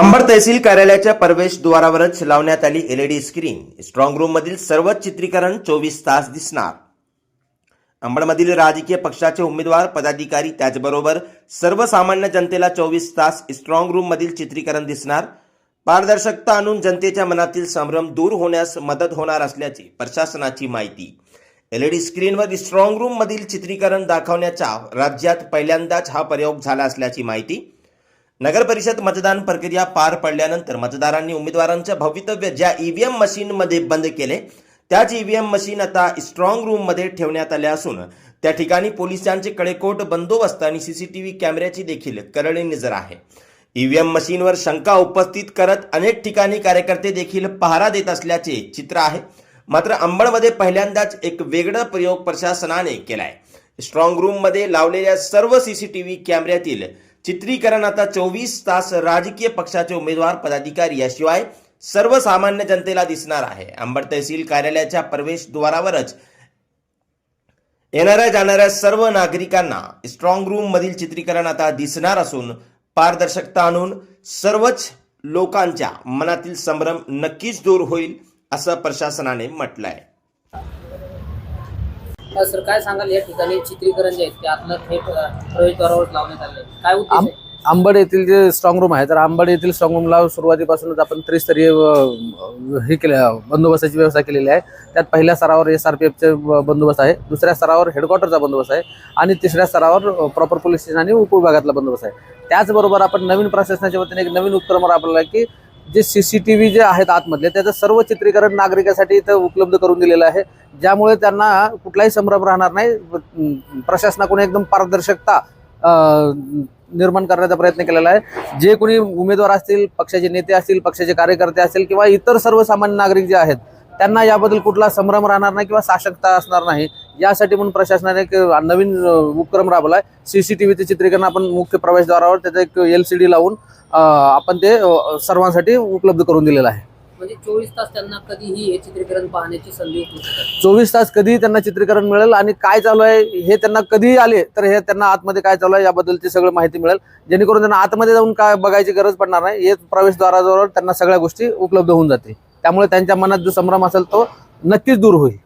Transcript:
अंबड तहसील कार्यालयाच्या प्रवेशद्वारावरच लावण्यात आली एलईडी स्क्रीन। स्ट्रॉंग रूम मधील सर्व चित्रीकरण 24 तास दिसणार। अंबडमधील राजकीय पक्षाचे उमेदवार, पदाधिकारी त्याचबरोबर सर्वसामान्य जनतेला 24 तास स्ट्रॉंग रूम मधील चित्रीकरण दिसणार। पारदर्शकता आणून जनतेच्या मनातील संभ्रम दूर होण्यास मदत होणार असल्याची प्रशासनाची माहिती। एलईडी स्क्रीनवर स्ट्रॉंग रूम मधील चित्रीकरण दाखवण्याचा राज्यात पहिल्यांदाच हा प्रयोग झाला असल्याची माहिती। नगर परिषद मतदान प्रक्रिया पार पडल्यानंतर मतदारांनी उमेदवारांचे भवितव्य ज्या ईव्हीएम मशीनमध्ये बंद केले, त्याच ईव्हीएम मशीन आता स्ट्रॉंग रूम मध्ये ठेवण्यात आल्या असून त्या ठिकाणी पोलिसांचे कडेकोट बंदोबस्त आणि सीसीटीव्ही कॅमेऱ्याची देखील करडी नजर आहे। ईव्हीएम मशीनवर शंका उपस्थित करत अनेक ठिकाणी कार्यकर्ते देखील पहारा देत असल्याचे चित्र आहे। मात्र अंबडमध्ये पहिल्यांदाच एक वेगळा प्रयोग प्रशासनाने केलाय। स्ट्रॉंग रूम मध्ये लावलेल्या सर्व सीसीटीव्ही कॅमेऱ्यातील चित्रीकरण आता 24 तास राजकीय पक्षाचे उमेदवार, पदाधिकारी याशिवाय सर्वसामान्य जनतेला दिसणार आहे। अंबड तहसील कार्यालयाच्या प्रवेशद्वारावरच येणाऱ्या जाणाऱ्या सर्व नागरिकांना स्ट्रॉंग रूम मधील चित्रीकरण आता दिसणार असून पारदर्शकता आणून सर्वच लोकांच्या मनातील संभ्रम नक्कीच दूर होईल असं प्रशासनाने म्हटलंय। सर, काय सांगाल या ठिकाणी चित्रीकरण जे आहे ते आपलं थेट प्रवेशद्वारावर लावण्यात आले, काय उद्देश आहे? अंबड येथील जे स्ट्रॉंग रूम आहे, तर अंबड येथील स्ट्रॉंग रूमला सुरुवातीपासूनच आपण त्रिस्तरीय हे केलं, बंदोबस्ताची व्यवस्था केलेली आहे। त्यात पहिल्या स्तरावर SRPFचे बंदोबस्त आहे, दुसऱ्या स्तरावर हेडक्वार्टरचा बंदोबस्त आहे आणि तिसऱ्या स्तरावर प्रॉपर पोलीस स्टेशन आणि उपविभागातला बंदोबस्त आहे। त्याचबरोबर आपण नवीन प्रशासनाच्या वतीने एक नवीन उपक्रम राबवला की जे CCTV जे आहेत आतमधले त्याचं सर्व चित्रीकरण नागरिकांसाठी इथं उपलब्ध करून दिलेलं आहे, ज्यामुळे त्यांना कुठलाही संभ्रम राहणार नाही। प्रशासनाकडून एकदम पारदर्शकता निर्माण करण्याचा प्रयत्न केलेला आहे। जे कोणी उमेदवार असतील, पक्षाचे नेते असतील, पक्षाचे कार्यकर्ते असतील किंवा इतर सर्वसामान्य नागरिक जे आहेत त्यांना याबद्दल कुठला संभ्रम राहणार नाही किंवा साशंकता असणार नाही, यासाठी म्हणून प्रशासनाने एक नवीन उपक्रम राबवला आहे। CCTVचे चित्रीकरण आपण मुख्य प्रवेशद्वारावर त्याचा एक LCD लावून आपण ते सर्वांसाठी उपलब्ध करून दिलेलं आहे। म्हणजे 24 तास त्यांना कधीही हे चित्रीकरण पाहण्याची संधी उपलब्ध आहे। 24 तास कधी त्यांना चित्रीकरण मिळेल आणि काय चालू आहे हे त्यांना कधीही आले तर हे त्यांना आतमध्ये काय चालू आहे याबद्दलची सगळी माहिती मिळेल, जेणेकरून त्यांना आतमध्ये जाऊन काय बघायची गरज पडणार नाही। हे प्रवेशद्वाराजवळ त्यांना सगळ्या गोष्टी उपलब्ध होऊन जाते, त्यामुळे त्यांच्या मनात जो संभ्रम असेल तो नक्कीच दूर होईल।